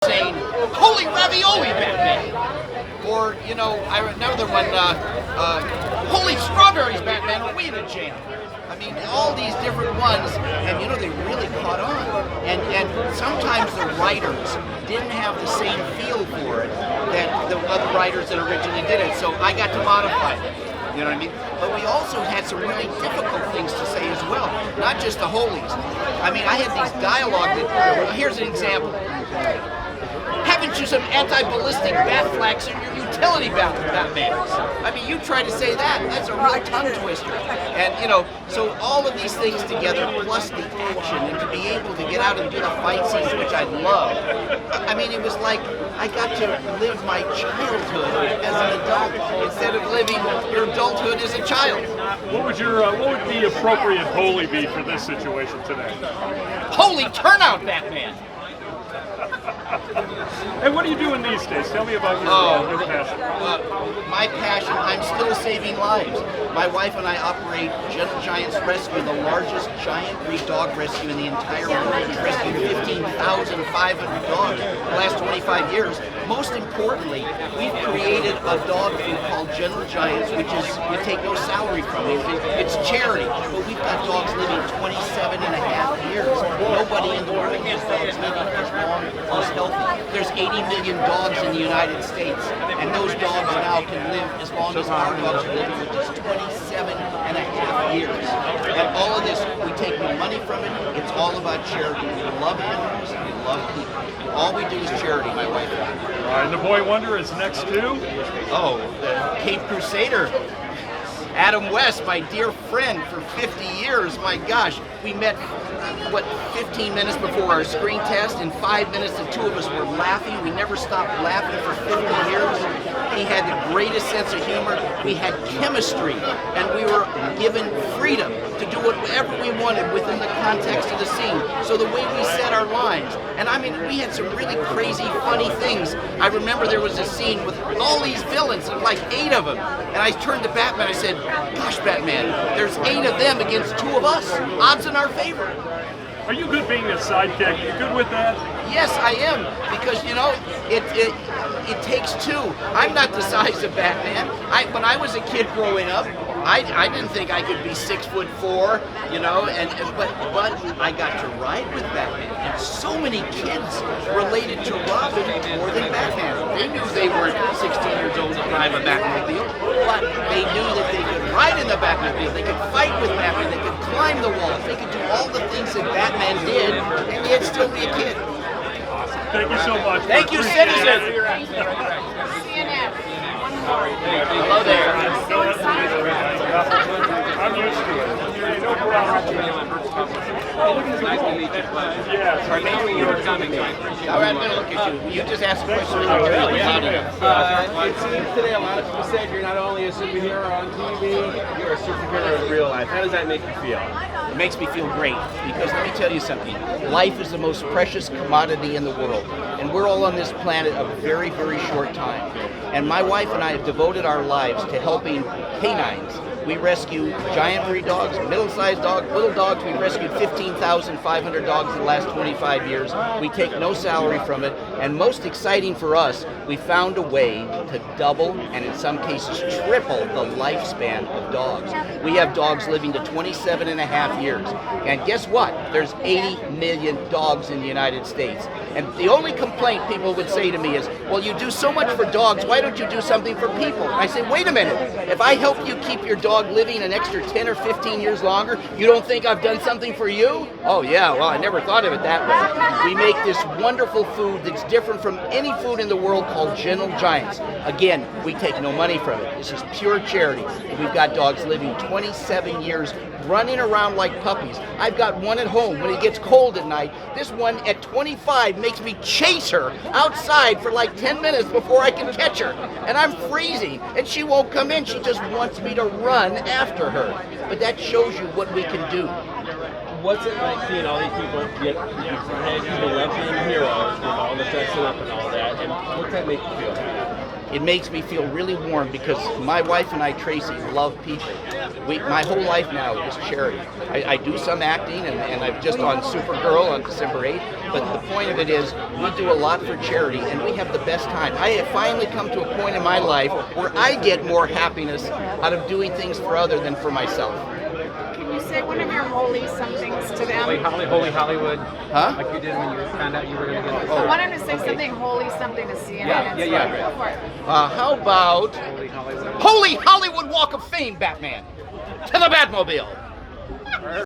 saying, "Holy ravioli, Batman!" Or, another one, "Holy strawberries, Batman, are we in a jam?" I mean, all these different ones, and they really caught on. And sometimes the writers didn't have the same feel for it that the other writers that originally did it, so I got to modify it. You know what I mean? But we also had some really difficult things to say as well, not just the holies. I mean, I had these dialogue that, here's an example. Haven't you some anti-ballistic bat flags in your utility Batman? I mean, you try to say that, that's a real tongue twister. And, so all of these things together, plus the action, and to be able to get out and do the fight scenes, which I love. I mean, it was like I got to live my childhood as an adult instead of living your adulthood as a child. What would the appropriate holy be for this situation today? Holy turnout, Batman! And what are you doing these days? Tell me about your passion. My passion, I'm still saving lives. My wife and I operate Gentle Giants Rescue, the largest giant breed dog rescue in the entire world. We've rescued 15,500 dogs in the last 25 years. Most importantly, we've created a dog food called Gentle Giants, which is, we take no salary from it. It's charity, but we've got dogs living 27 and a half years. Nobody in the world has dogs living as long as healthy. There's 80 million dogs in the United States, and those dogs now can live as long as our dogs are living, which is 27 and a half years. And all of this, we take no money from it. It's all about charity. We love animals, we love people. All we do is charity, my wife and I. And the Boy Wonder is next too? Oh, the Cape Crusader. Adam West, my dear friend for 50 years, my gosh. We met, 15 minutes before our screen test. In 5 minutes, the two of us were laughing. We never stopped laughing for 50 years. He had the greatest sense of humor. We had chemistry, and we were given freedom to do whatever we wanted within the context of the scene. So the way we set our lines, and I mean, we had some really crazy, funny things. I remember there was a scene with all these villains, and like 8 of them. And I turned to Batman, I said, "Gosh, Batman, there's 8 of them against 2 of us. Odds in our favor." Are you good being a sidekick? You good with that? Yes, I am, because it takes 2. I'm not the size of Batman. When I was a kid growing up, I didn't think I could be 6'4", but I got to ride with Batman, and so many kids related to Robin more than Batman. They knew they weren't 16 years old to drive a Batmobile, but they knew that they could ride in the Batmobile, they could fight with Batman, they could climb the walls, they could do all the things that Batman did, and yet still be a kid. Thank you so much. Thank you, citizen. Hello there. I'm used to it. No problem. Nice to meet you. Yes. Or maybe you were coming. All right, I'm going to look at you. You just asked a question. It seems today a lot of people said you're not only a superhero on TV, you're a superhero in real life. How does that make you feel? It makes me feel great, because let me tell you something. Life is the most precious commodity in the world, and we're all on this planet a very, very short time. And my wife and I have devoted our lives to helping canines. We rescue giant breed dogs, middle-sized dogs, little dogs. We've rescued 15,500 dogs in the last 25 years. We take no salary from it. And most exciting for us, we found a way to double and in some cases triple the lifespan of dogs. We have dogs living to 27 and a half years. And guess what? There's 80 million dogs in the United States. And the only complaint people would say to me is, "Well, you do so much for dogs, why don't you do something for people?" And I say, wait a minute, if I help you keep your dog living an extra 10 or 15 years longer, you don't think I've done something for you? Oh yeah, well, I never thought of it that way. We make this wonderful food that's different from any food in the world called Gentle Giants. Again, we take no money from it. This is pure charity. We've got dogs living 27 years, running around like puppies. I've got one at home when it gets cold at night. This one at 25 makes me chase her outside for like 10 minutes before I can catch her. And I'm freezing, and she won't come in. She just wants me to run after her. But that shows you what we can do. What's it like seeing all these people get people love being heroes with all the dressing up and all that, and what's that make you feel? it makes me feel really warm because my wife and I, Tracy, love people. My whole life now is charity. I do some acting, and I'm just on Supergirl on December 8th, but the point of it is we do a lot for charity, and we have the best time. I have finally come to a point in my life where I get more happiness out of doing things for others than for myself. Can you say one of your holy somethings to them? Holy Hollywood. Huh? Like you did when you found out you were going to get this. I want him to say something holy something to CNN. Yeah. Go for it. How about Holy Hollywood. Holy Hollywood Walk of Fame, Batman? To the Batmobile!